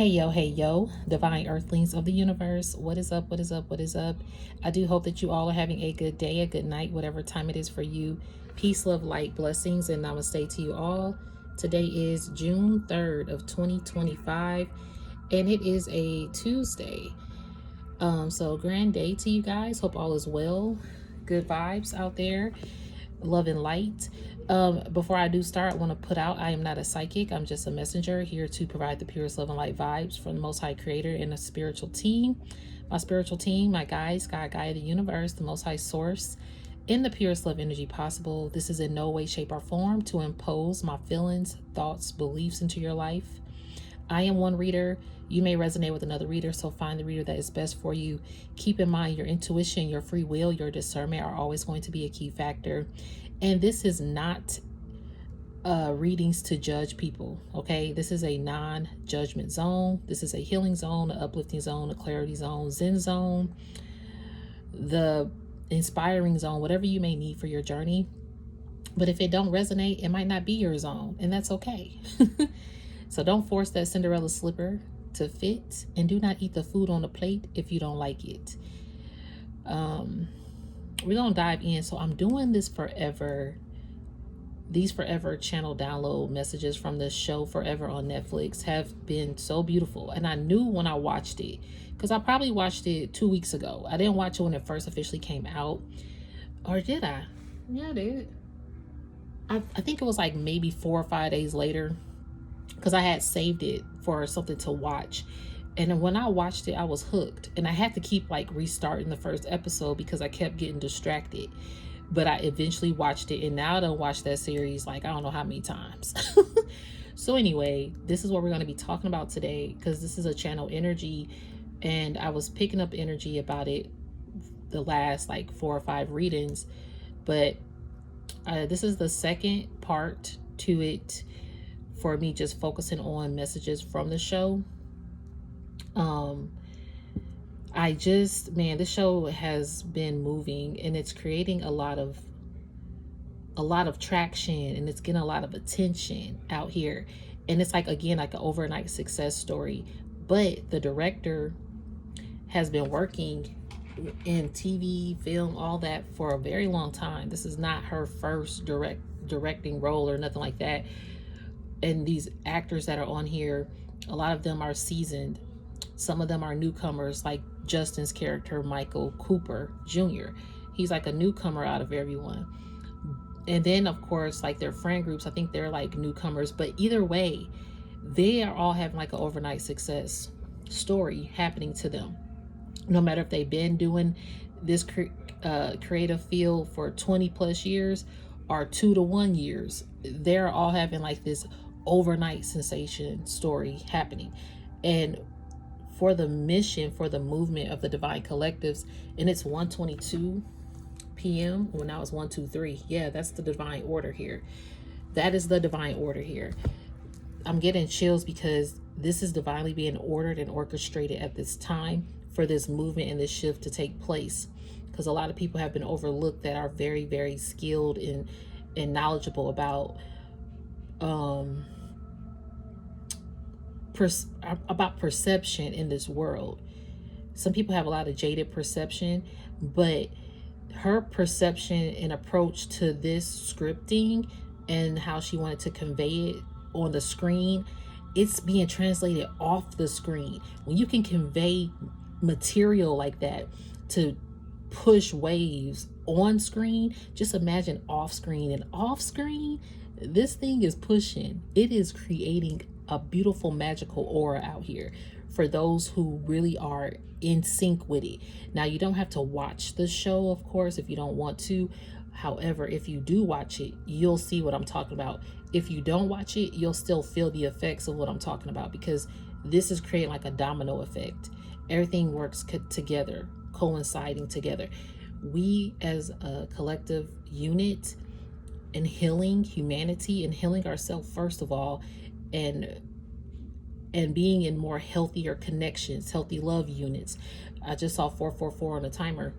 Hey yo, divine earthlings of the universe. What is up? What is up? What is up? I do hope that you all are having a good day, a good night, whatever time it is for you. Peace, love, light, blessings, and namaste to you all. Today is June 3rd of 2025, and it is a Tuesday. So grand day to you guys. Hope all is well. Good vibes out there. Love and light. Before I do start, I want to put out I am not a psychic. I'm just a messenger here to provide the purest love and light vibes from the Most High Creator and a spiritual team. My spiritual team, my guides, God, Gaia, the universe, the Most High Source, in the purest love energy possible. This is in no way, shape, or form to impose my feelings, thoughts, beliefs into your life. I am one reader. You may resonate with another reader, so find the reader that is best for you. Keep in mind your intuition, your free will, your discernment are always going to be a key factor. And this is not readings to judge people, okay? This is a non-judgment zone. This is a healing zone, an uplifting zone, a clarity zone, Zen zone, the inspiring zone, whatever you may need for your journey. But if it don't resonate, it might not be your zone, and that's okay. So don't force that Cinderella slipper to fit, and do not eat the food on the plate if you don't like it. We're gonna dive in. So I'm doing this forever. These forever channel download messages from the show Forever on Netflix have been so beautiful. And I knew when I watched it, because I probably watched it 2 weeks ago. I didn't watch it when it first officially came out. Or did I? Yeah, I did. I think it was like maybe 4 or 5 days later, because I had saved it for something to watch. And when I watched it, I was hooked. And I had to keep like restarting the first episode because I kept getting distracted. But I eventually watched it, and now I don't watch that series like I don't know how many times. So anyway, this is what we're going to be talking about today, because this is a channel energy, and I was picking up energy about it the last like 4 or 5 readings. But this is the second part to it for me, just focusing on messages from the show. This show has been moving, and it's creating a lot of traction, and it's getting a lot of attention out here. And it's like, again, like an overnight success story. But the director has been working in TV, film, all that for a very long time. This is not her first directing role or nothing like that. And these actors that are on here, a lot of them are seasoned. Some of them are newcomers, like Justin's character, Michael Cooper Jr. He's like a newcomer out of everyone. And then, of course, like their friend groups, I think they're like newcomers. But either way, they are all having like an overnight success story happening to them. No matter if they've been doing this creative field for 20 plus years or 2 to 1 years, they're all having like this overnight sensation story happening. And for the mission, for the movement of the Divine Collectives, and it's 1:22 p.m. Well, now it's 1:23. Yeah, that's the divine order here. That is the divine order here. I'm getting chills because this is divinely being ordered and orchestrated at this time for this movement and this shift to take place. Because a lot of people have been overlooked that are very, very skilled and knowledgeable about perception in this world. Some people have a lot of jaded perception, but her perception and approach to this scripting and how she wanted to convey it on the screen, it's being translated off the screen. When you can convey material like that to push waves on screen, just imagine off screen. And off screen, this thing is pushing. It is creating a beautiful magical aura out here for those who really are in sync with it. Now, you don't have to watch the show, of course, if you don't want to. However, if you do watch it, you'll see what I'm talking about. If you don't watch it, you'll still feel the effects of what I'm talking about, because this is creating like a domino effect. Everything works together, coinciding together. We as a collective unit in healing humanity and healing ourselves first of all, and being in more healthier connections, healthy love units. I just saw 444 on the timer.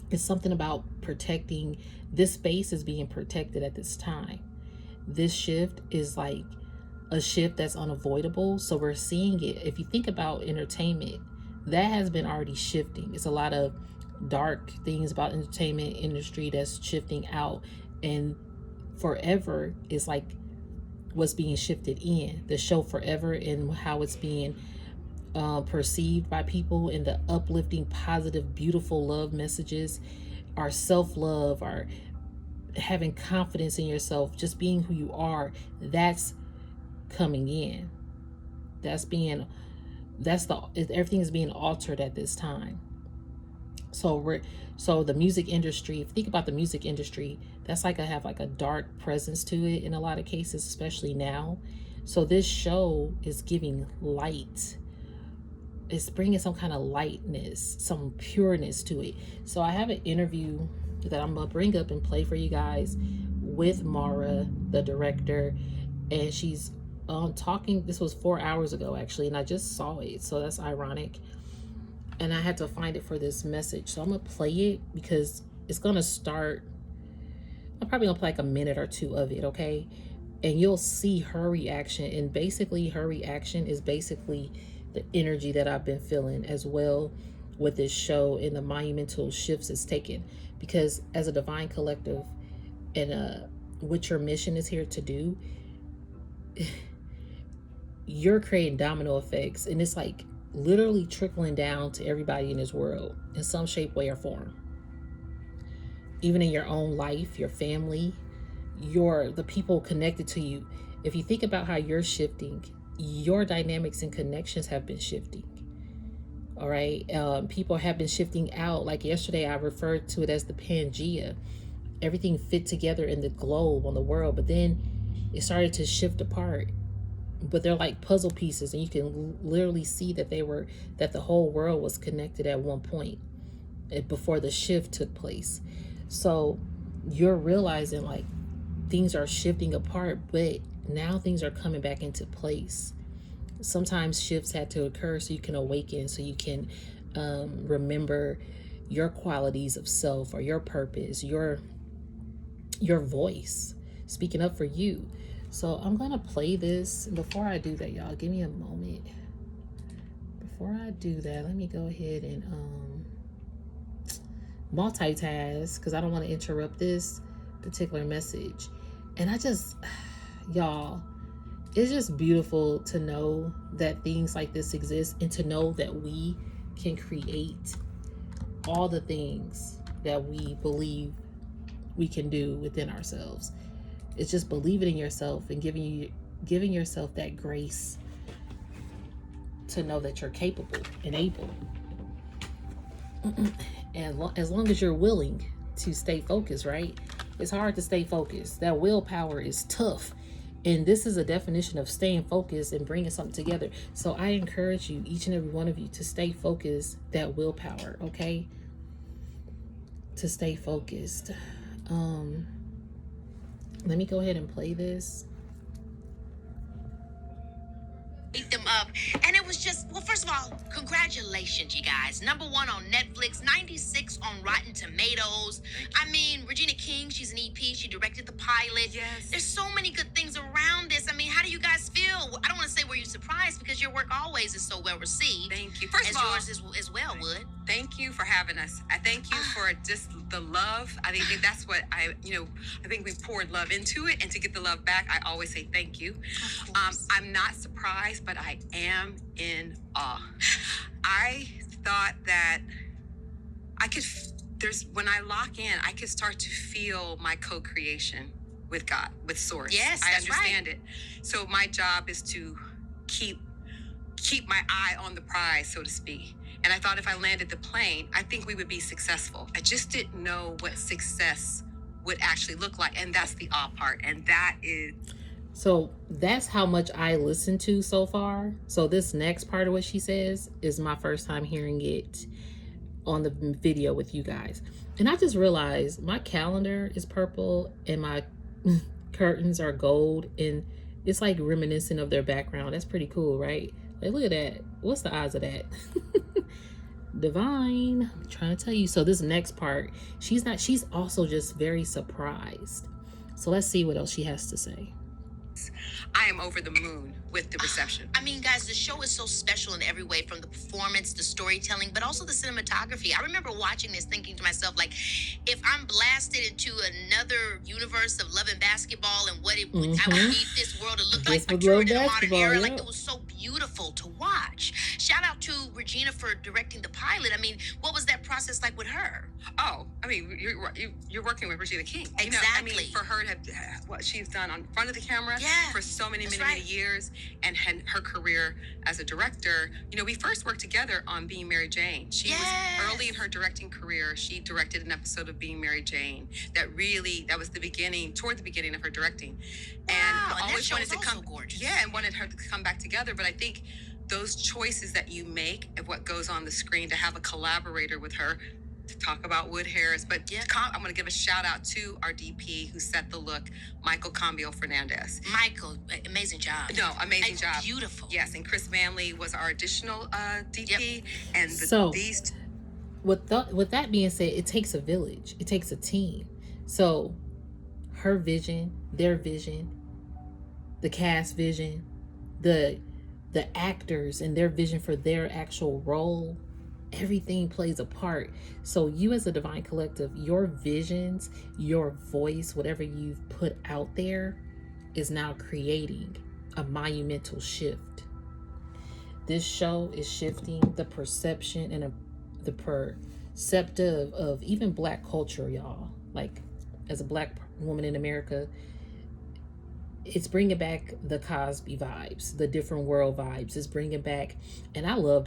It's something about protecting. This space is being protected at this time. This shift is like a shift that's unavoidable. So we're seeing it. If you think about entertainment, that has been already shifting. It's a lot of dark things about entertainment industry that's shifting out, and Forever is like what's being shifted in the show Forever, and how it's being perceived by people, and the uplifting, positive, beautiful love messages, our self-love, our having confidence in yourself, just being who you are. That's coming in. Everything is being altered at this time. So the music industry, if you think about the music industry, that's like have like a dark presence to it in a lot of cases, especially now. So this show is giving light. It's bringing some kind of lightness, some pureness to it. So I have an interview that I'm gonna bring up and play for you guys with Mara, the director, and she's talking. This was 4 hours ago actually, and I just saw it, so that's ironic. And I had to find it for this message, so I'm gonna play it because it's gonna start. I'm probably gonna play like a minute or two of it, okay? And you'll see her reaction, and basically her reaction is basically the energy that I've been feeling as well with this show and the monumental shifts it's taken. Because as a divine collective, and what your mission is here to do, you're creating domino effects, and it's like literally trickling down to everybody in this world in some shape, way, or form. Even in your own life, your family, the people connected to you. If you think about how you're shifting, your dynamics and connections have been shifting. All right. People have been shifting out. Like yesterday, I referred to it as the Pangea. Everything fit together in the globe on the world, but then it started to shift apart. But they're like puzzle pieces, and you can literally see that the whole world was connected at one point before the shift took place. So you're realizing like things are shifting apart, but now things are coming back into place. Sometimes shifts had to occur so you can awaken, so you can remember your qualities of self, or your purpose, your voice speaking up for you. So I'm gonna play this. Before I do that, y'all, give me a moment. Before I do that, let me go ahead and multitask, because I don't want to interrupt this particular message. And y'all, it's just beautiful to know that things like this exist, and to know that we can create all the things that we believe we can do within ourselves. It's just believing in yourself and giving yourself that grace to know that you're capable and able. And as long as you're willing to stay focused, right? It's hard to stay focused. That willpower is tough. And this is a definition of staying focused and bringing something together. So I encourage you, each and every one of you, to stay focused, that willpower, okay? To stay focused. Let me go ahead and play this. Them up, and it was just, well, first of all, congratulations, you guys. #1 on Netflix, 96 on Rotten Tomatoes. I mean, Regina King, she's an EP, she directed the pilot. Yes. There's so many good things around this. I mean, how do you guys feel? I don't want to say were you surprised, because your work always is so well received. Thank you. First as of all, yours as well, Wood. Thank you for having us. I thank you for just the love. I think that's what I think we poured love into it, and to get the love back, I always say thank you. I'm not surprised, but I am in awe. I thought that when I lock in, I could start to feel my co-creation with God, with Source. Yes, I that's understand right. it. So my job is to keep my eye on the prize, so to speak. And I thought if I landed the plane, I think we would be successful. I just didn't know what success would actually look like. And that's the awe part. And that is... So that's how much I listened to so far. So this next part of what she says is my first time hearing it on the video with you guys. And I just realized my calendar is purple and my curtains are gold, and it's like reminiscent of their background. That's pretty cool, right? Like, look at that. What's the odds of that? Divine. I'm trying to tell you. So this next part, she's also just very surprised. So let's see what else she has to say. I am over the moon with the reception. I mean, guys, the show is so special in every way, from the performance, the storytelling, but also the cinematography. I remember watching this thinking to myself, like, if I'm blasted into another universe of Love and Basketball and what it would, I would need this world to look like This was mature Love in a modern Basketball, era. yeah. Like, it was so beautiful to watch. Shout out to Regina for directing the pilot. I mean, what was that process like with her? Oh, I mean, you're working with Regina King. You know, I Exactly. mean, for her to have what she's done on front of the camera Yeah, for so many that's many right. years, and her career as a director. You know, we first worked together on Being Mary Jane. She Yes. was early in her directing career. She directed an episode of Being Mary Jane that was the beginning, toward the beginning of her directing. Wow, and that always show wanted is to also come, gorgeous. yeah, and wanted her to come back together. But I think those choices that you make of what goes on the screen, to have a collaborator with her to talk about Wood Harris. But Yeah. I'm going to give a shout out to our DP who set the look, Michael Cambio Fernandez. Michael, amazing job. No, amazing And job. beautiful. Yes, and Chris Manley was our additional DP. Yep. And So- these With that being said, it takes a village. It takes a team. So her vision, their vision, the cast vision, the actors and their vision for their actual role, everything plays a part. So you as a Divine Collective, your visions, your voice, whatever you've put out there is now creating a monumental shift. This show is shifting the perception and the perceptive of even Black culture, y'all. Like, as a Black woman in America, it's bringing back the Cosby vibes, the different world vibes. It's bringing back, and I love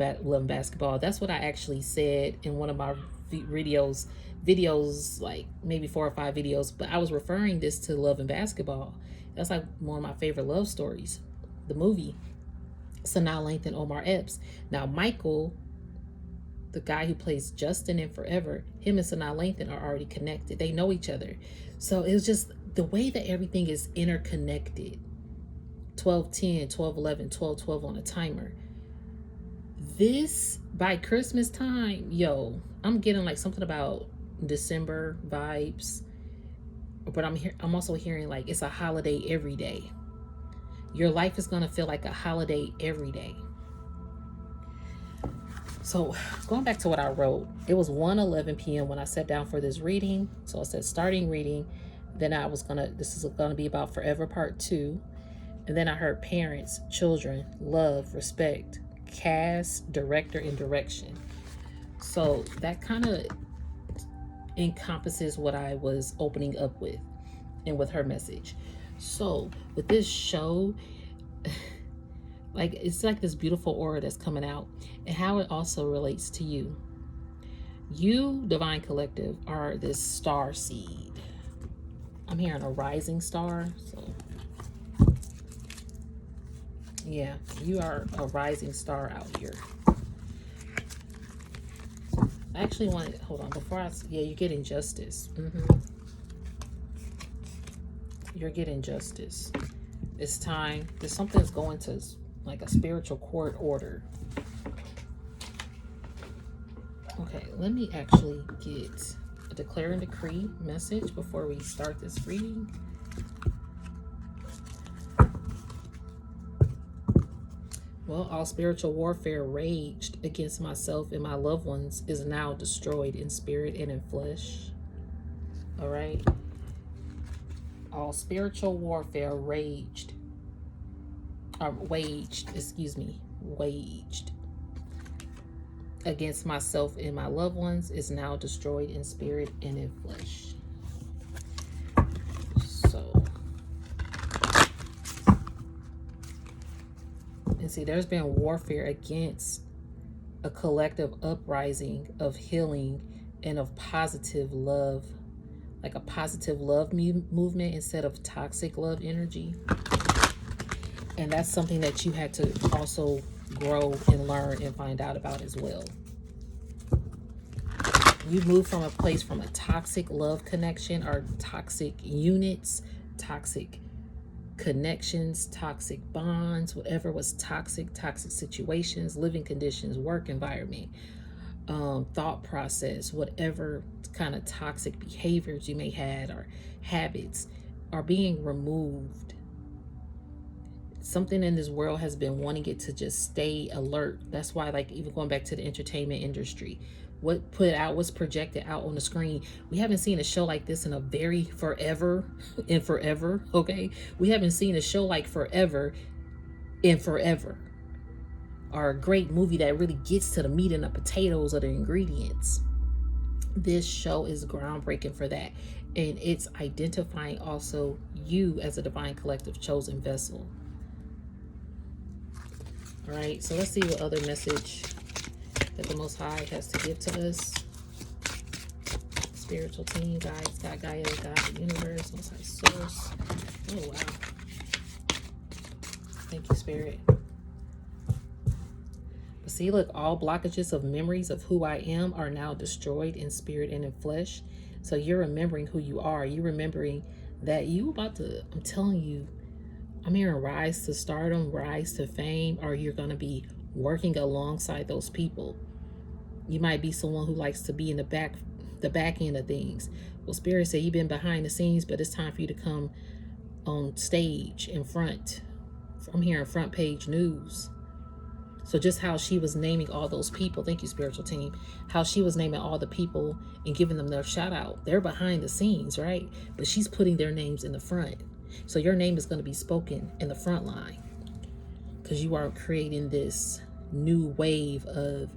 basketball. That's what I actually said in one of my videos, like maybe 4 or 5 videos. But I was referring this to Love and Basketball. That's like one of my favorite love stories, the movie. Sanaa Lathan, Omar Epps. Now, Michael, the guy who plays Justin in Forever, him and Sanaa Lathan are already connected. They know each other. So it was just the way that everything is interconnected. 12-10, 12-11, 12-12 on a timer. This, by Christmas time, yo, I'm getting like something about December vibes. But I'm also hearing like it's a holiday every day. Your life is going to feel like a holiday every day. So going back to what I wrote, it was 1:11 p.m. when I sat down for this reading. So I said starting reading. Then this is gonna be about Forever Part 2. And then I heard parents, children, love, respect, cast, director, and direction. So that kind of encompasses what I was opening up with and with her message. So with this show, like, it's like this beautiful aura that's coming out, and how it also relates to you. You, Divine Collective, are this star seed. I'm hearing a rising star. So yeah, you are a rising star out here. I actually wanted, hold on, you're getting justice. You're getting justice. It's time. There's something that's going to like a spiritual court order. Okay, let me actually get a declare and decree message before we start this reading. Well, all spiritual warfare raged against myself and my loved ones is now destroyed in spirit and in flesh. All right. All spiritual warfare waged against myself and my loved ones is now destroyed in spirit and in flesh. So, and see, there's been warfare against a collective uprising of healing and of positive love, like a positive love movement instead of toxic love energy. And that's something that you had to also grow and learn and find out about as well. You move from a place from a toxic love connection or toxic units, toxic connections, toxic bonds, whatever was toxic situations, living conditions, work environment, thought process, whatever kind of toxic behaviors you may have or habits are being removed something in this world has been wanting it to just stay alert. That's why, like, even going back to the entertainment industry, what's projected out on the screen, we haven't seen a show like this in a very forever and forever. Okay, we haven't seen a show like forever and forever, or a great movie that really gets to the meat and the potatoes of the ingredients. This show is groundbreaking for that, and it's identifying also you as a divine collective chosen vessel. All right, so let's see what other message that the Most High has to give to us. Spiritual team, guides, God, Gaia, God, the universe, Most High Source. Oh, wow. Thank you, Spirit. But see, look, all blockages of memories of who I am are now destroyed in spirit and in flesh. So you're remembering who you are. You're remembering that you about to, I'm telling you, I'm hearing rise to stardom, rise to fame, or you're going to be working alongside those people. You might be someone who likes to be in the back end of things. Well, Spirit said you've been behind the scenes, but it's time for you to come on stage in front. I'm hearing front page news. So just how she was naming all those people, thank you, spiritual team, how she was naming all the people and giving them their shout out. They're behind the scenes, right? But she's putting their names in the front. So your name is going to be spoken in the front line, because you are creating this new wave of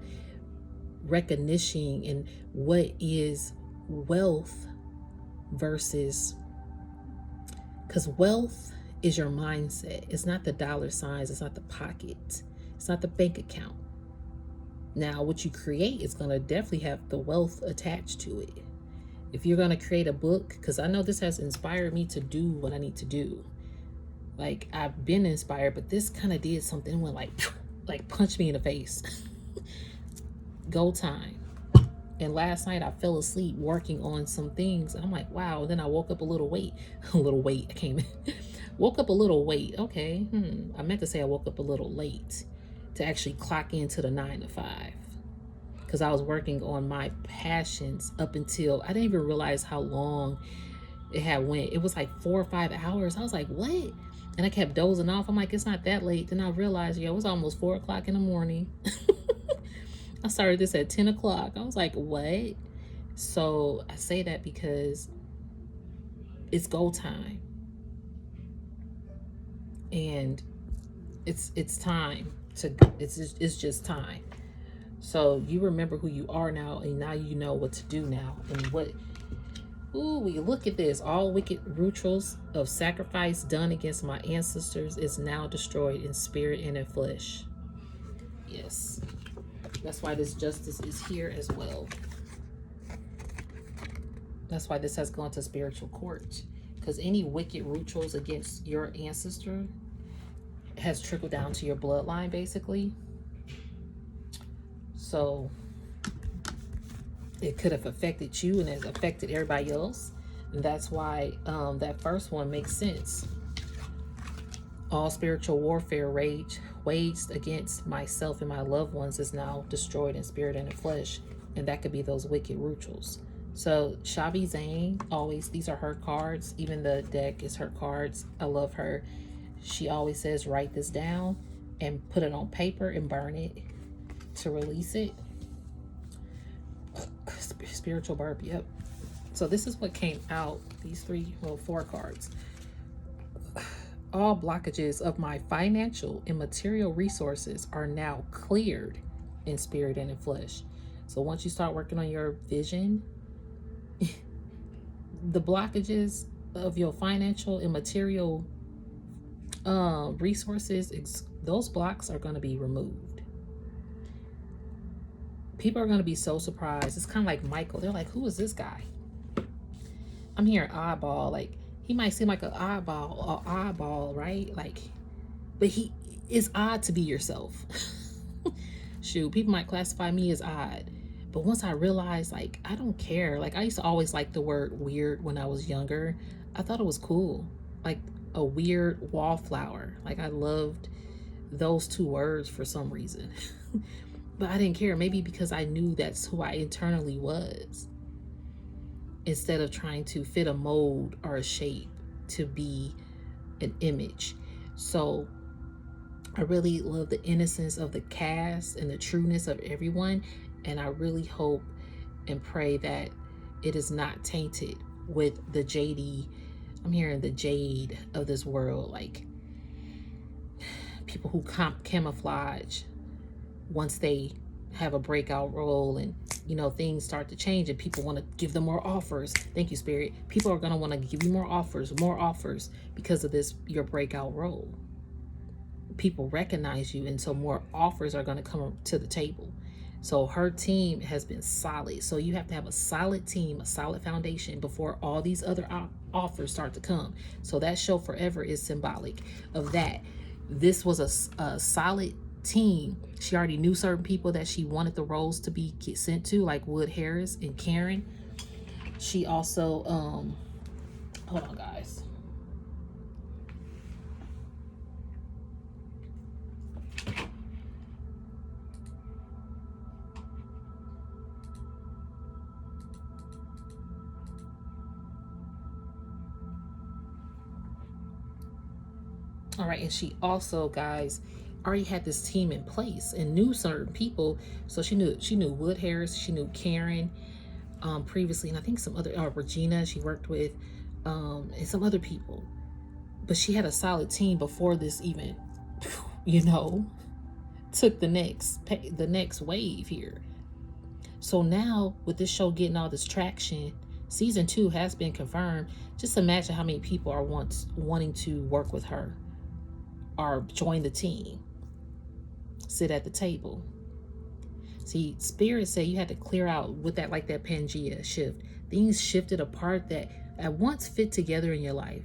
recognition and what is wealth versus, because wealth is your mindset. It's not the dollar signs. It's not the pocket. It's not the bank account. Now, what you create is going to definitely have the wealth attached to it. If you're going to create a book, because I know this has inspired me to do what I need to do. Like, I've been inspired, but this kind of did something when like punched me in the face. Go time. And last night I fell asleep working on some things. And I'm like, wow. Then I woke up a little late. I came in. Woke up a little late. Okay. I meant to say I woke up a little late to actually clock into the 9 to 5. Because I was working on my passions up until, I didn't even realize how long it had went. It was like 4 or 5 hours. I was like, what? And I kept dozing off. I'm like, it's not that late. Then I realized, it was almost 4 o'clock in the morning. I started this at 10 o'clock. I was like, what? So I say that because it's go time. And it's time to, it's just time. So you remember who you are now, and now you know what to do now. And what, we look at this. All wicked rituals of sacrifice done against my ancestors is now destroyed in spirit and in flesh. Yes. That's why this justice is here as well. That's why this has gone to spiritual court. Because any wicked rituals against your ancestor has trickled down to your bloodline, basically. So it could have affected you and has affected everybody else. And that's why that first one makes sense. All spiritual warfare waged against myself and my loved ones is now destroyed in spirit and in flesh. And that could be those wicked rituals. So Shabi Zane, always, these are her cards. Even the deck is her cards. I love her. She always says, write this down and put it on paper and burn it to release it. Spiritual burp, yep. So this is what came out, these 4 cards. All blockages of my financial and material resources are now cleared in spirit and in flesh. So once you start working on your vision, the blockages of your financial and material resources, those blocks are going to be removed. People are going to be so surprised. It's kind of like Michael. They're like, who is this guy? I'm hearing oddball. Like, he might seem like an oddball, right? Like, but he is odd to be yourself. Shoot, people might classify me as odd. But once I realized, like, I don't care. Like, I used to always like the word weird when I was younger. I thought it was cool. Like a weird wallflower. Like, I loved those 2 words for some reason. But I didn't care. Maybe because I knew that's who I internally was. Instead of trying to fit a mold or a shape to be an image. So I really love the innocence of the cast and the trueness of everyone. And I really hope and pray that it is not tainted with the JD. I'm hearing the jade of this world, like people who camouflage once they have a breakout role, and things start to change and people want to give them more offers. Thank you, Spirit. People are going to want to give you more offers because of this, your breakout role. People recognize you, and so more offers are going to come to the table. So her team has been solid. So you have to have a solid team, a solid foundation before all these other offers start to come. So that show Forever is symbolic of that. This was a solid team. She already knew certain people that she wanted the roles to be sent to, like Wood Harris and Karen. She also, hold on, guys. All right, and she also, guys, already had this team in place and knew certain people. So she knew Wood Harris, she knew Karen previously, and I think some other Regina she worked with, and some other people. But she had a solid team before this even, took the next wave here. So now with this show getting all this traction, season 2 has been confirmed. Just imagine how many people are wanting to work with her or join the team, sit at the table. See, Spirit said you had to clear out with that, like that Pangea shift. Things shifted apart that at once fit together in your life.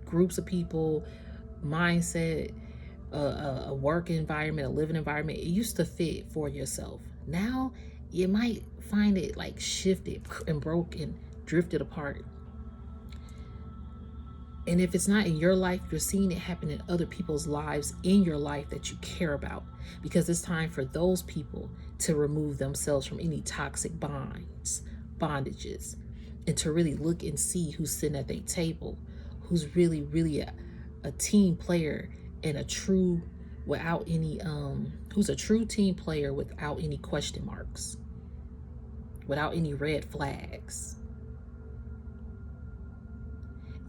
Groups of people, mindset, a work environment, a living environment. It used to fit for yourself. Now you might find it like shifted and broken, drifted apart. And if it's not in your life, you're seeing it happen in other people's lives in your life that you care about, because it's time for those people to remove themselves from any toxic bondages, and to really look and see who's sitting at their table, who's really, really a team player and who's a true team player without any question marks, without any red flags.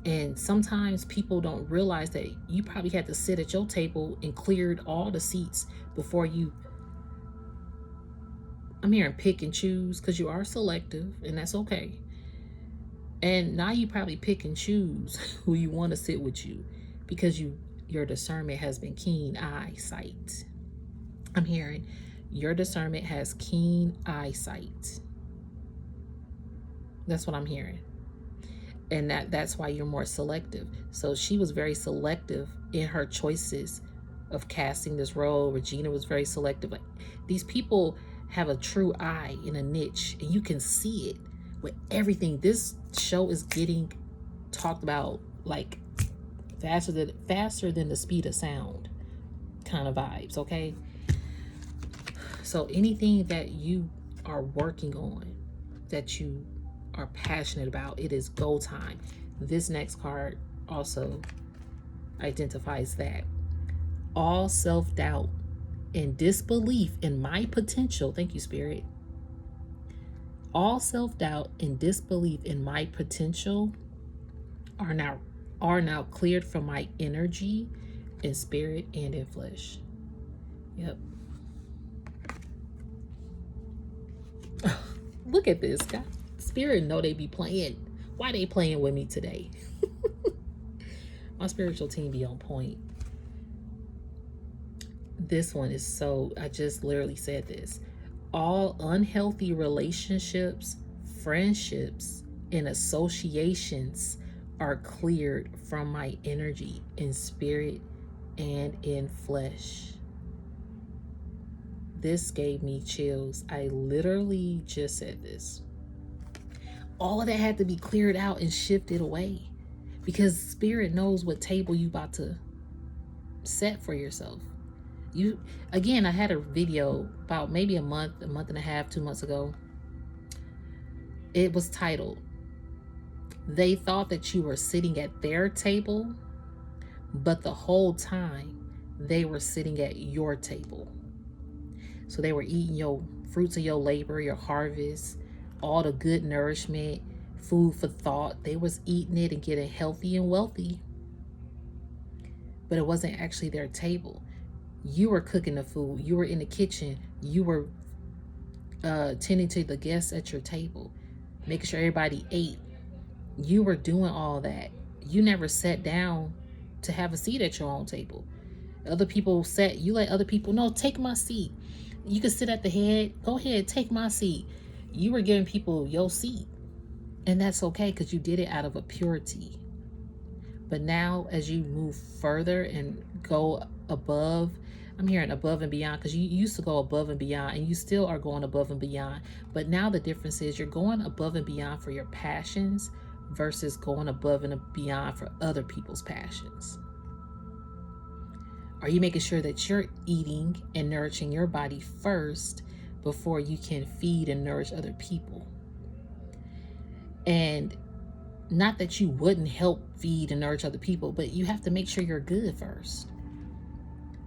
And sometimes people don't realize that you probably had to sit at your table and cleared all the seats before you, I'm hearing pick and choose, because you are selective, and that's okay. And now you probably pick and choose who you want to sit with you, because your discernment has been keen eyesight. I'm hearing your discernment has keen eyesight. That's what I'm hearing. And that's why you're more selective. So she was very selective in her choices of casting this role. Regina was very selective. Like, these people have a true eye in a niche, and you can see it with everything. This show is getting talked about like faster than the speed of sound kind of vibes, okay? So anything that you are working on, that you are passionate about, it is go time. This next card also identifies that. All self-doubt and disbelief in my potential, thank you, Spirit. All self-doubt and disbelief in my potential are now cleared from my energy, in spirit and in flesh. Yep. Look at this, guy. Spirit know they be playing. Why they playing with me today? My spiritual team be on point. This one is so, I just literally said this. All unhealthy relationships, friendships, and associations are cleared from my energy in spirit and in flesh. This gave me chills. I literally just said this. All of that had to be cleared out and shifted away, because spirit knows what table you about to set for yourself. Again, I had a video about maybe a month and a half, 2 months ago. It was titled, "They thought that you were sitting at their table, but the whole time they were sitting at your table. So they were eating your fruits of your labor, your harvest, all the good nourishment, food for thought. They was eating it and getting healthy and wealthy, but it wasn't actually their table. You were cooking the food. You were in the kitchen. You were tending to the guests at your table, making sure everybody ate. You were doing all that. You never sat down to have a seat at your own table. Other people sat, you let other people, no, take my seat. You can sit at the head. Go ahead, take my seat. You were giving people your seat. And that's okay because you did it out of a purity. But now as you move further and go above, I'm hearing above and beyond, because you used to go above and beyond and you still are going above and beyond. But now the difference is you're going above and beyond for your passions versus going above and beyond for other people's passions. Are you making sure that you're eating and nourishing your body first before you can feed and nourish other people? And not that you wouldn't help feed and nourish other people, but you have to make sure you're good first.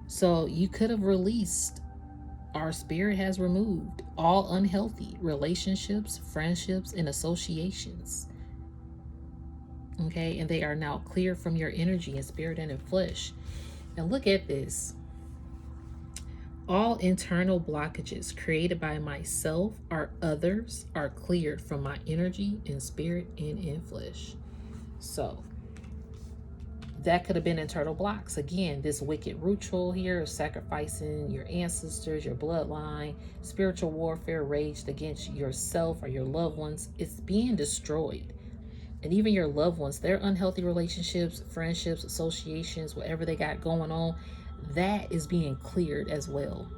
So you could have released, our spirit has removed all unhealthy relationships, friendships, and associations. Okay, and they are now clear from your energy in spirit and in flesh. And look at this. All internal blockages created by myself or others are cleared from my energy in spirit and in flesh. So that could have been internal blocks. Again, this wicked ritual here of sacrificing your ancestors, your bloodline, spiritual warfare raged against yourself or your loved ones. It's being destroyed. And even your loved ones, their unhealthy relationships, friendships, associations, whatever they got going on, that is being cleared as well.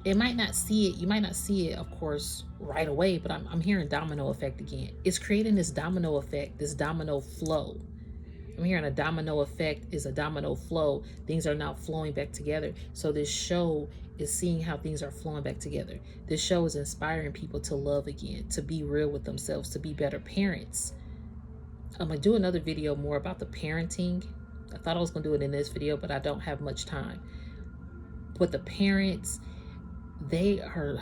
It might not see it, you might not see it, of course, right away, but I'm hearing domino effect again. It's creating this domino effect, this domino flow. I'm hearing a domino effect is a domino flow. Things are now flowing back together. So this show is seeing how things are flowing back together. This show is inspiring people to love again, to be real with themselves, to be better parents. I'm going to do another video more about the parenting. I thought I was going to do it in this video, but I don't have much time. But the parents, the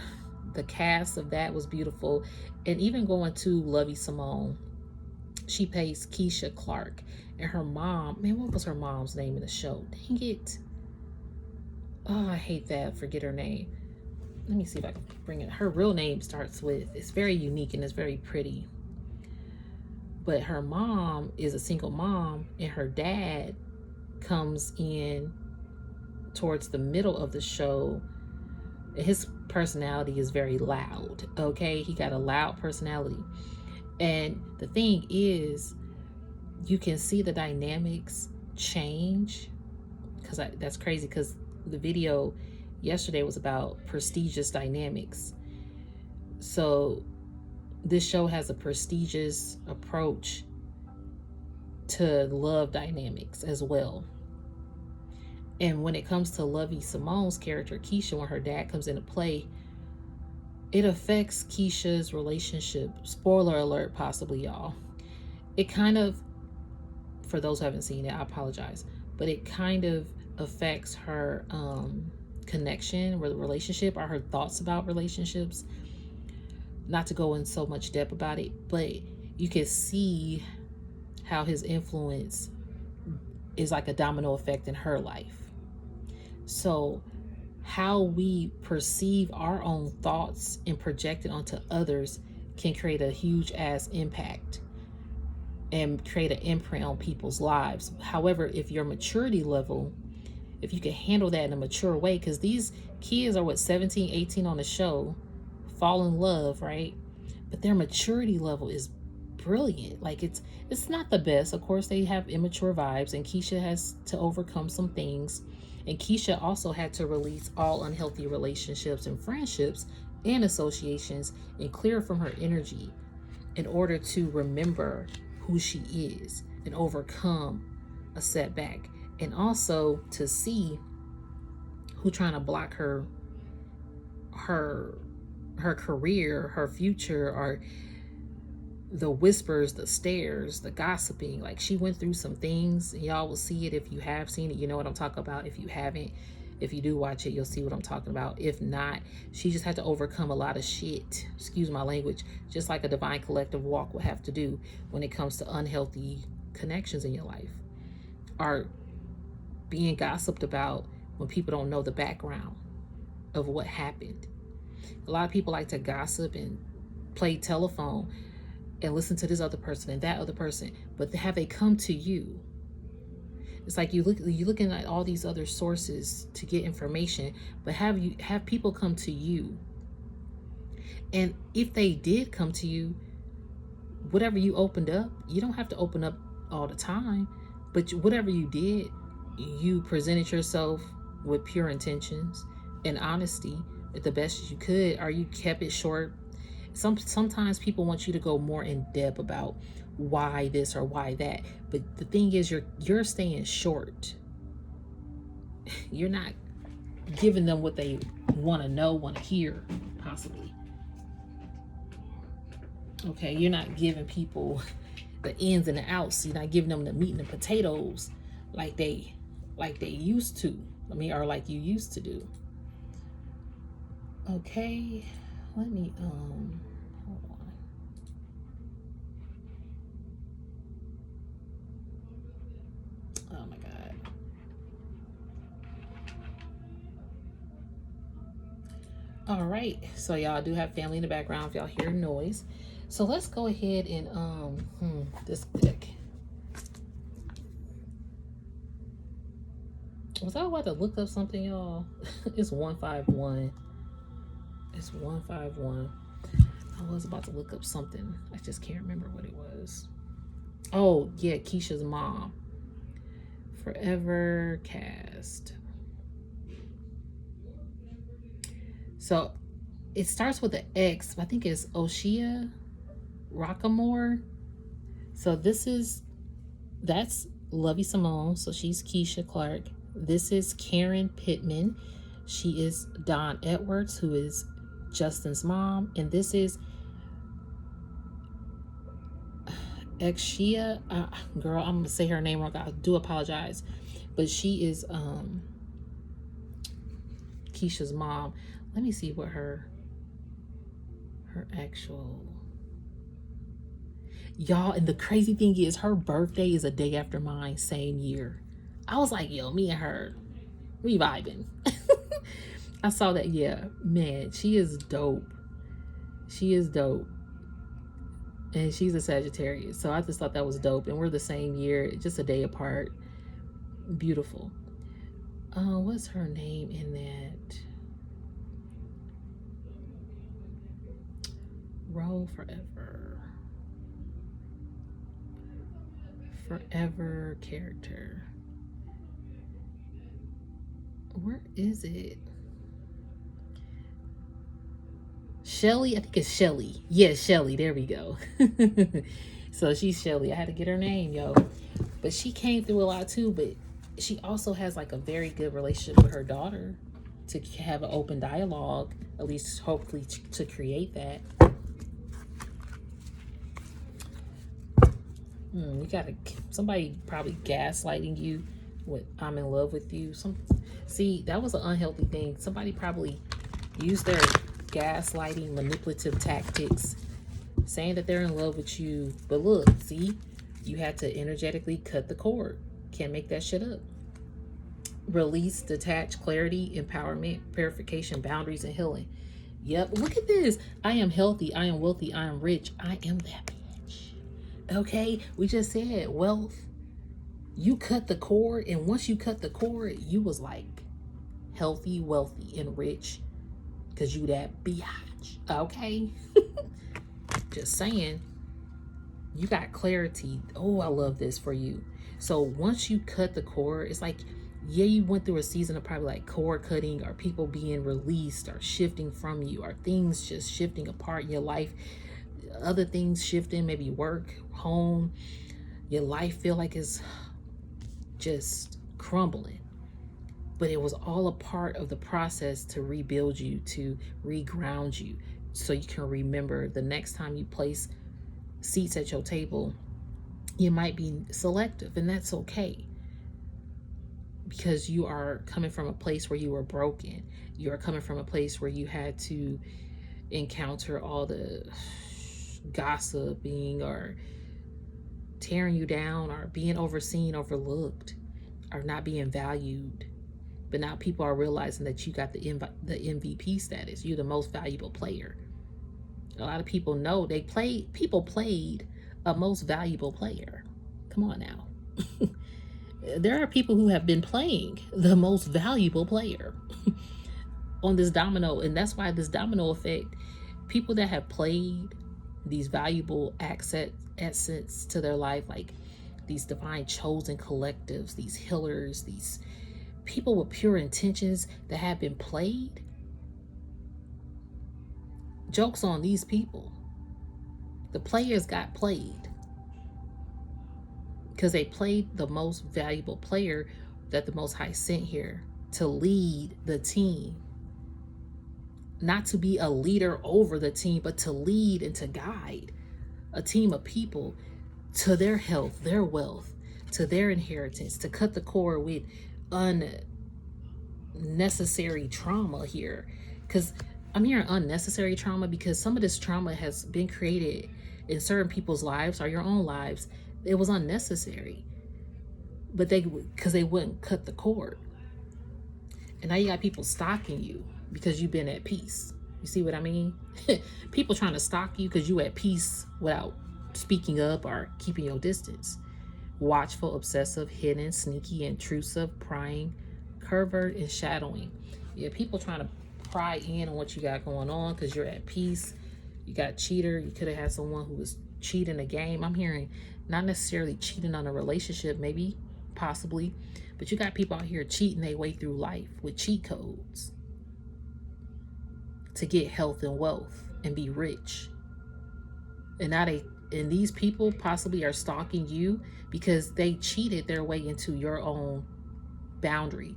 cast of that was beautiful. And even going to Lovey Simone, she plays Keisha Clark. And her mom, man, what was her mom's name in the show? Dang it. Oh, I hate that. Forget her name. Let me see if I can bring it. Her real name starts with, it's very unique and it's very pretty. But her mom is a single mom, and her dad comes in towards the middle of the show. His personality is very loud, okay? He got a loud personality. And the thing is, you can see the dynamics change, because that's crazy, because the video yesterday was about prestigious dynamics. So this show has a prestigious approach to love dynamics as well. And when it comes to Lovey Simone's character, Keisha, when her dad comes into play, it affects Keisha's relationship. Spoiler alert, possibly, y'all. It kind of, for those who haven't seen it, I apologize, but it kind of affects her connection with the relationship, or her thoughts about relationships. Not to go in so much depth about it, but you can see how his influence is like a domino effect in her life. So how we perceive our own thoughts and project it onto others can create a huge ass impact and create an imprint on people's lives. However, if your maturity level, if you can handle that in a mature way, because these kids are 17, 18 on the show, fall in love, right? But their maturity level is brilliant. Like it's not the best. Of course, they have immature vibes, and Keisha has to overcome some things. And Keisha also had to release all unhealthy relationships and friendships and associations and clear from her energy in order to remember who she is and overcome a setback. And also to see who trying to block her career, her future, or the whispers, the stares, the gossiping. Like, she went through some things. Y'all will see it if you have seen it. You know what I'm talking about. If you haven't, if you do watch it, you'll see what I'm talking about. If not, she just had to overcome a lot of shit. Excuse my language. Just like a divine collective walk will have to do when it comes to unhealthy connections in your life, or being gossiped about when people don't know the background of what happened. A lot of people like to gossip and play telephone and listen to this other person and that other person, but have they come to you? It's like you're looking at all these other sources to get information, but have people come to you? And if they did come to you, whatever you opened up, you don't have to open up all the time, but whatever you did, you presented yourself with pure intentions and honesty at the best you could, or you kept it short. Sometimes people want you to go more in depth about why this or why that, but the thing is, you're staying short. You're not giving them what they want to know, want to hear, possibly. Okay, you're not giving people the ins and the outs. You're not giving them the meat and the potatoes like they used to. I mean, or like you used to do. Okay, let me hold on. Oh my God. All right, so y'all do have family in the background if y'all hear noise. So let's go ahead and this deck. Was I about to look up something, y'all? It's 151. It's 151. I was about to look up something. I just can't remember what it was. Oh, yeah, Keisha's mom. Forever cast. So it starts with an X. I think it's Oshia Rockamore. So that's Lovey Simone. So she's Keisha Clark. This is Karen Pittman. She is Dawn Edwards, who is Justin's mom. And this is Exia. Girl, I'm going to say her name wrong. I do apologize. But she is Keisha's mom. Let me see what her actual... Y'all, and the crazy thing is, her birthday is a day after mine, same year. I was like, yo, me and her, we vibing. I saw that. Yeah, man, she is dope. She is dope. And she's a Sagittarius. So I just thought that was dope. And we're the same year, just a day apart. Beautiful. What's her name in that? Roll forever character. Where is it? Shelly, I think it's Shelly. Yeah, Shelly, there we go. So she's Shelly. I had to get her name, yo. But she came through a lot too, but she also has like a very good relationship with her daughter, to have an open dialogue, at least hopefully to create that. You gotta, somebody probably gaslighting you with I'm in love with you. See, that was an unhealthy thing. Somebody probably used their gaslighting, manipulative tactics, saying that they're in love with you. But look, see, you had to energetically cut the cord. Can't make that shit up. Release, detach, clarity, empowerment, purification, boundaries, and healing. Yep, look at this. I am healthy. I am wealthy. I am rich. I am that bitch. Okay, we just said wealth. You cut the cord, and once you cut the cord, you was like healthy, wealthy, and rich, because you that biatch. Okay? Just saying. You got clarity. Oh, I love this for you. So once you cut the cord, it's like, yeah, you went through a season of probably like cord cutting, or people being released or shifting from you, or things just shifting apart in your life. Other things shifting, maybe work, home. Your life feel like it's just crumbling. But it was all a part of the process to rebuild you, to reground you, so you can remember the next time you place seats at your table, you might be selective, and that's okay, because you are coming from a place where you were broken. You are coming from a place where you had to encounter all the gossiping or tearing you down or being overseen, overlooked, or not being valued. But now people are realizing that you got the MVP status. You're the most valuable player. A lot of people know people played a most valuable player. Come on now. There are people who have been playing the most valuable player on this domino. And that's why this domino effect, people that have played these valuable assets to their life, like these divine chosen collectives, these healers, these people with pure intentions that have been played. Joke's on these people. The players got played because they played the most valuable player that the Most High sent here to lead the team. Not to be a leader over the team, but to lead and to guide a team of people to their health, their wealth, to their inheritance, to cut the cord with unnecessary trauma here. Because I'm hearing unnecessary trauma because some of this trauma has been created in certain people's lives or your own lives. It was unnecessary, but because they wouldn't cut the cord. And now you got people stalking you because you've been at peace. You see what I mean? People trying to stalk you because you at peace without speaking up or keeping your distance. Watchful, obsessive, hidden, sneaky, intrusive, prying, covert, and shadowing. Yeah, people trying to pry in on what you got going on because you're at peace. You got cheater. You could have had someone who was cheating a game. I'm hearing not necessarily cheating on a relationship, maybe, possibly, but you got people out here cheating their way through life with cheat codes to get health and wealth and be rich. And now these people possibly are stalking you because they cheated their way into your own boundary,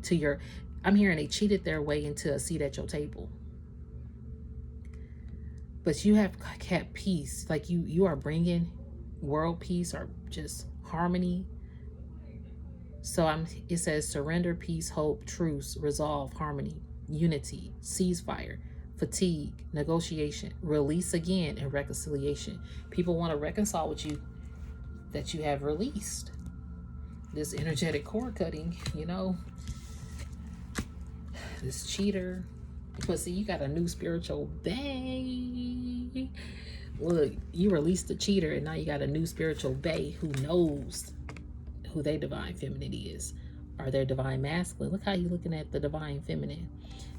I'm hearing they cheated their way into a seat at your table. But you have kept peace. Like you are bringing world peace or just harmony. So it says surrender, peace, hope, truce, resolve, harmony, unity, ceasefire, fatigue, negotiation, release again, and reconciliation. People want to reconcile with you that you have released. This energetic cord cutting, this cheater. But see, you got a new spiritual bae. Look, you released the cheater and now you got a new spiritual bae who knows who their divine feminine is, or their divine masculine. Look how you looking at the divine feminine.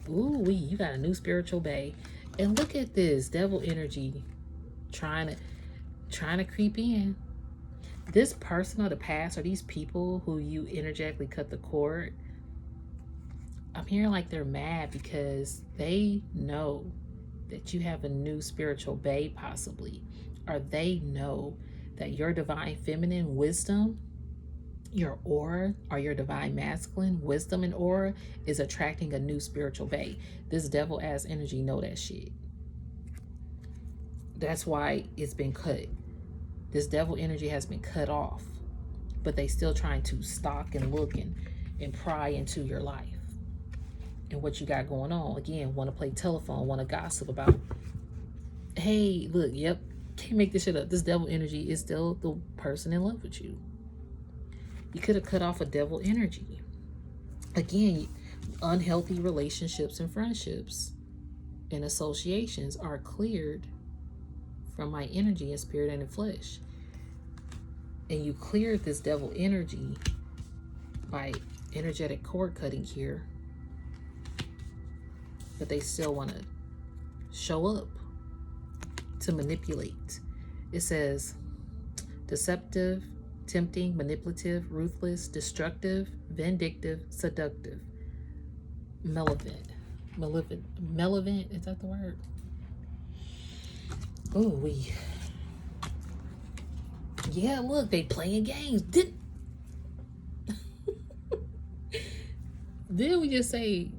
Ooh, you got a new spiritual bae. And look at this devil energy trying to creep in. This person of the past, or these people who you energetically cut the cord, I'm hearing like they're mad because they know that you have a new spiritual bae possibly, or they know that your divine feminine wisdom, your aura, or your divine masculine wisdom and aura is attracting a new spiritual bae. This devil ass energy know that shit. That's why it's been cut. This devil energy has been cut off, but they still trying to stalk and look and pry into your life and what you got going on. Again, want to play telephone, want to gossip about, hey, look, yep, can't make this shit up. This devil energy is still the person in love with you. You could have cut off a devil energy. Again, unhealthy relationships and friendships and associations are cleared from my energy in spirit and in flesh. And you cleared this devil energy by energetic cord cutting here. But they still want to show up to manipulate. It says deceptive, tempting, manipulative, ruthless, destructive, vindictive, seductive, malevolent, is that the word? Oh, yeah, look, they playing games. Didn't we just say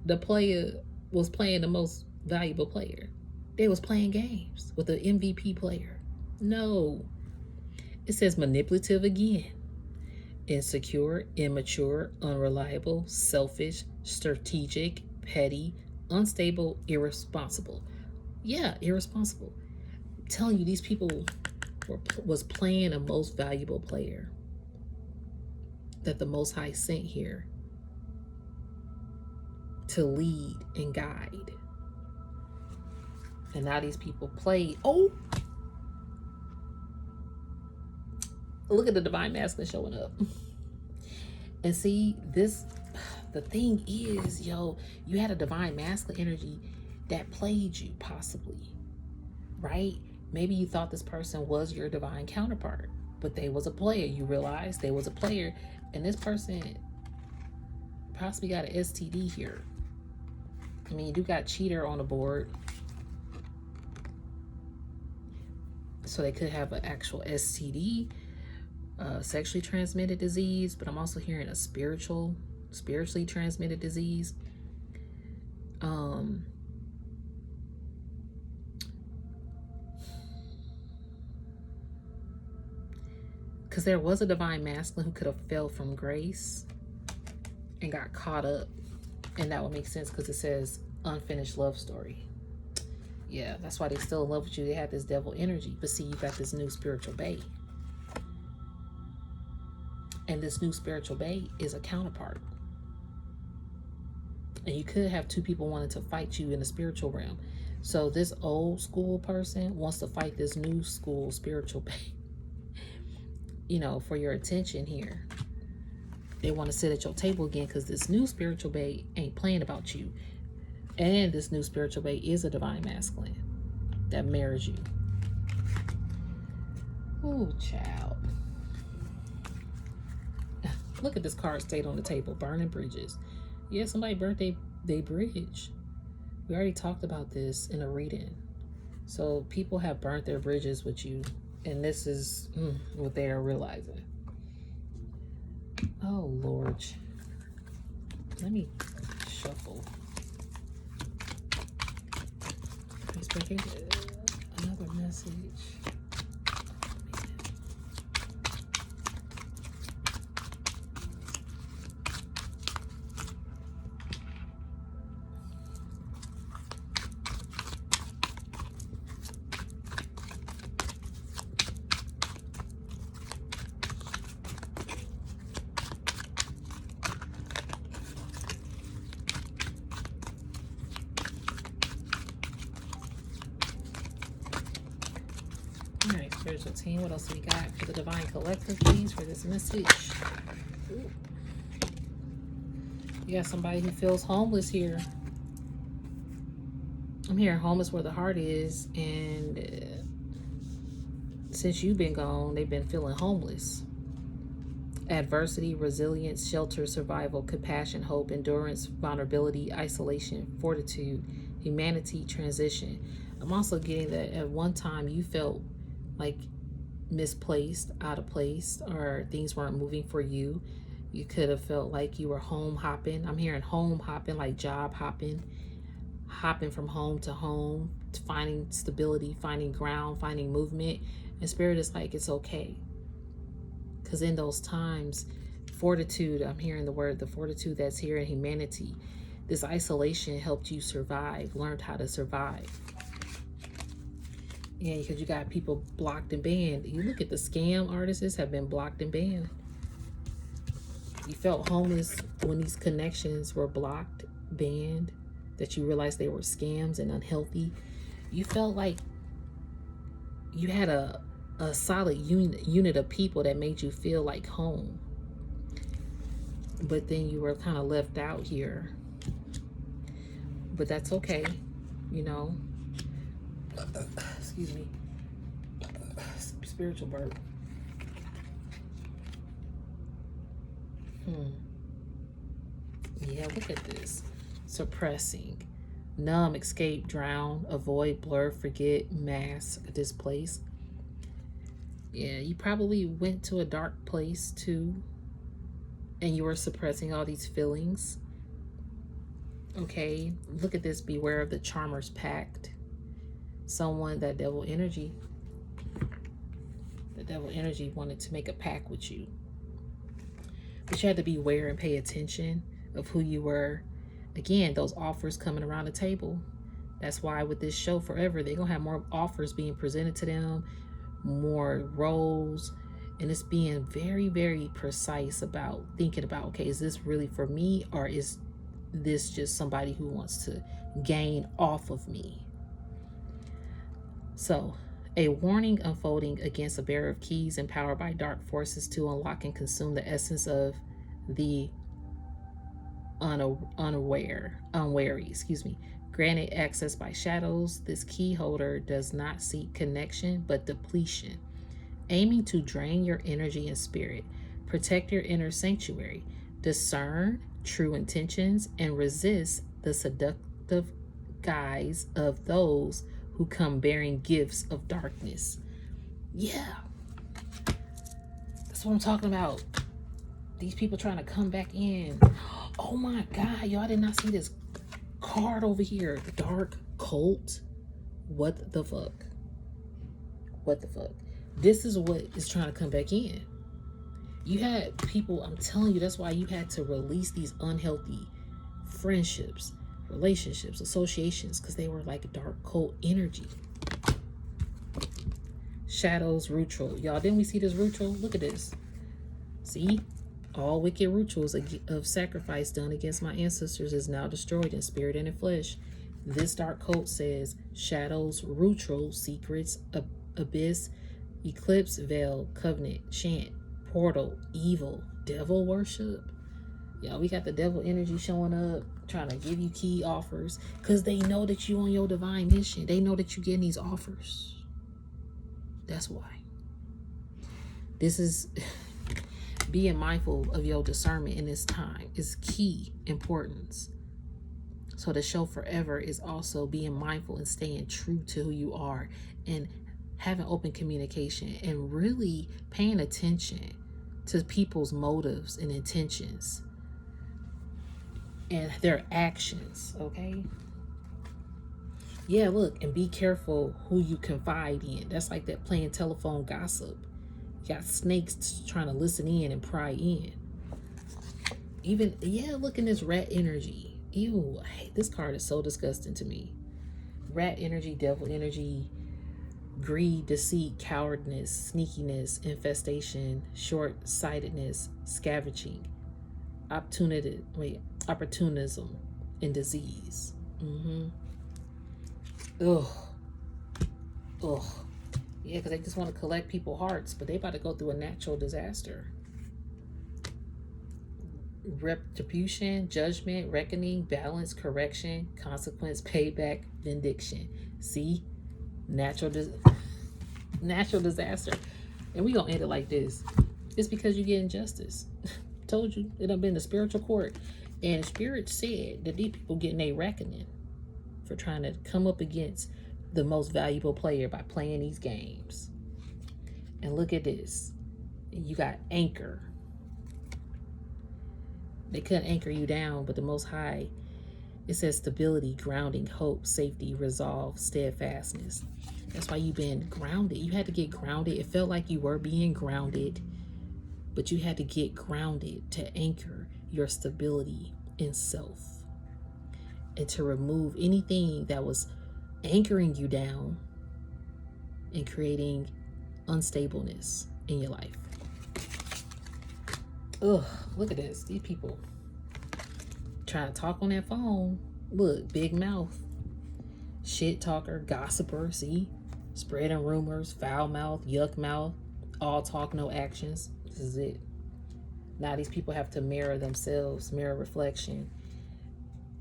the player was playing the most valuable player? They was playing games with the MVP player. No. It says manipulative again. Insecure, immature, unreliable, selfish, strategic, petty, unstable, irresponsible. Yeah, irresponsible. I'm telling you, these people was playing a most valuable player that the Most High sent here to lead and guide. And now these people play. Oh, look at the divine masculine showing up. And see, this, the thing is, yo, you had a divine masculine energy that played you, possibly, right? Maybe you thought this person was your divine counterpart, but they was a player. You realized they was a player, and this person possibly got an STD here. I mean, you do got cheater on the board, so they could have an actual STD, sexually transmitted disease, but I'm also hearing a spiritually transmitted disease. Because there was a divine masculine who could have fell from grace and got caught up, and that would make sense because it says unfinished love story. Yeah, that's why they still in love with you. They had this devil energy, but see, you got this new spiritual bae. And this new spiritual bae is a counterpart. And you could have two people wanting to fight you in the spiritual realm. So this old school person wants to fight this new school spiritual bae, you know, for your attention here. They want to sit at your table again because this new spiritual bae ain't playing about you. And this new spiritual bae is a divine masculine that marries you. Oh, child. Look at this card stayed on the table. Burning bridges. Yeah, somebody burnt they bridge. We already talked about this in a reading. So people have burnt their bridges with you. And this is what they are realizing. Oh, Lord. Let me shuffle. Expecting another message. All right, spiritual team, what else do we got for the divine collective, please, for this message? Ooh. You got somebody who feels homeless here. I'm hearing homeless where the heart is, and since you've been gone, they've been feeling homeless. Adversity, resilience, shelter, survival, compassion, hope, endurance, vulnerability, isolation, fortitude, humanity, transition. I'm also getting that at one time you felt like misplaced, out of place, or things weren't moving for you. You could have felt like you were home hopping. I'm hearing home hopping, like job hopping, hopping from home to home, finding stability, finding ground, finding movement. And Spirit is like, it's okay. Because in those times, fortitude, I'm hearing the word, the fortitude that's here in humanity. This isolation helped you survive, learned how to survive. Yeah, because you got people blocked and banned. You look at the scam artists have been blocked and banned. You felt homeless when these connections were blocked, banned, that you realized they were scams and unhealthy. You felt like you had a solid unit of people that made you feel like home. But then you were kind of left out here. But that's okay, you know. Excuse me. Spiritual burp. Yeah, look at this. Suppressing. Numb, escape, drown, avoid, blur, forget, mask, displace. Yeah, you probably went to a dark place too, and you were suppressing all these feelings. Okay, look at this. Beware of the charmer's pact. Someone, that devil energy. The devil energy wanted to make a pact with you. But you had to be aware and pay attention of who you were. Again, those offers coming around the table. That's why with this show forever, they're going to have more offers being presented to them, more roles. And it's being very, very precise about thinking about, okay, is this really for me, or is this just somebody who wants to gain off of me? So, a warning unfolding against a bearer of keys empowered by dark forces to unlock and consume the essence of the unwary, granted access by shadows. This key holder does not seek connection but depletion, aiming to drain your energy and spirit. Protect your inner sanctuary, discern true intentions, and resist the seductive guise of those who come bearing gifts of darkness. Yeah, that's what I'm talking about. These people trying to come back in. Oh my God, y'all did not see this card over here. Dark cult. What the fuck? What the fuck? This is what is trying to come back in. You had people, I'm telling you, that's why you had to release these unhealthy friendships, relationships, associations, because they were like dark cult energy. Shadows ritual. Y'all, didn't we see this ritual? Look at this. See? All wicked rituals of sacrifice done against my ancestors is now destroyed in spirit and in flesh. This dark cult says shadows, ritual, secrets, abyss, eclipse, veil, covenant, chant, portal, evil, devil worship. Y'all, we got the devil energy showing up, trying to give you key offers, because they know that you on your divine mission. They know that you getting these offers. That's why. This is being mindful of your discernment in this time is key importance. So the show forever is also being mindful and staying true to who you are and having open communication and really paying attention to people's motives and intentions and their actions, okay? Yeah, look, and be careful who you confide in. That's like that playing telephone gossip. You got snakes trying to listen in and pry in. Even, yeah, look in this rat energy. Ew, this card is so disgusting to me. Rat energy, devil energy, greed, deceit, cowardness, sneakiness, infestation, short-sightedness, scavenging, opportunism, and disease. Ugh. Yeah, because they just want to collect people's hearts, but they about to go through a natural disaster. Retribution, judgment, reckoning, balance, correction, consequence, payback, vindication. See? Natural disaster. And we gonna end it like this. It's because you get injustice. Told you, it done been the spiritual court. And spirit said that these people getting a reckoning for trying to come up against the most valuable player by playing these games. And look at this. You got anchor. They couldn't anchor you down, but the Most High, it says stability, grounding, hope, safety, resolve, steadfastness. That's why you've been grounded. You had to get grounded. It felt like you were being grounded, but you had to get grounded to anchor your stability in self and to remove anything that was anchoring you down and creating unstableness in your life. Ugh, look at this. These people trying to talk on that phone. Look, big mouth. Shit talker, gossiper, see? Spreading rumors, foul mouth, yuck mouth, all talk, no actions. This is it. Now these people have to mirror themselves, mirror reflection,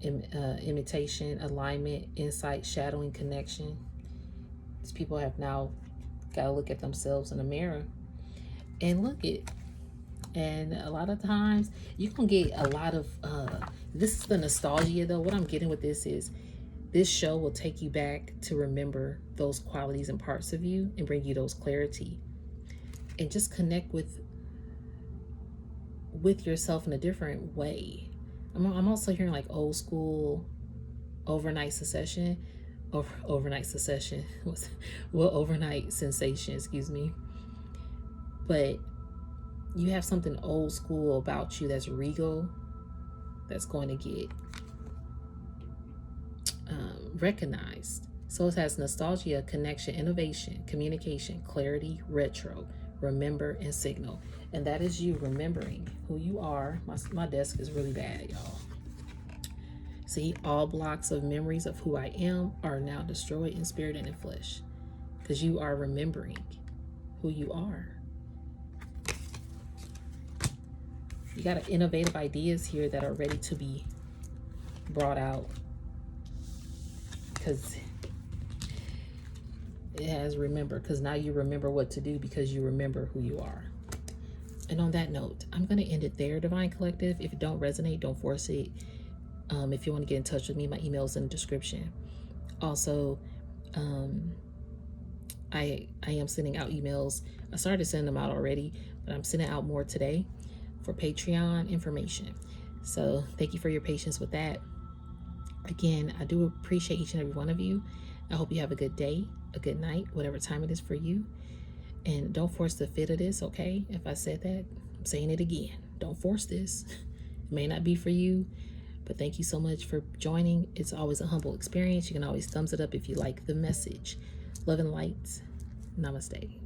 imitation, alignment, insight, shadowing, connection. These people have now got to look at themselves in the mirror and look it. And a lot of times you can get a lot of, this is the nostalgia though. What I'm getting with this is this show will take you back to remember those qualities and parts of you and bring you those clarity and just connect with yourself in a different way. I'm also hearing like old school overnight sensation, excuse me. but you have something old school about you that's regal, that's going to get recognized. So it has nostalgia, connection, innovation, communication, clarity, retro, remember, and signal. And that is you remembering who you are. My desk is really bad, y'all. See, all blocks of memories of who I am are now destroyed in spirit and in flesh, because you are remembering who you are. You got innovative ideas here that are ready to be brought out, because it has remember, because now you remember what to do because you remember who you are. And on that note, I'm going to end it there, Divine Collective. If it don't resonate, don't force it. If you want to get in touch with me, my email is in the description. Also, I am sending out emails. I started sending them out already, but I'm sending out more today for Patreon information. So thank you for your patience with that. Again, I do appreciate each and every one of you. I hope you have a good day, a good night, whatever time it is for you. And don't force the fit of this, okay? If I said that, I'm saying it again. Don't force this. It may not be for you, but thank you so much for joining. It's always a humble experience. You can always thumbs it up if you like the message. Love and light. Namaste.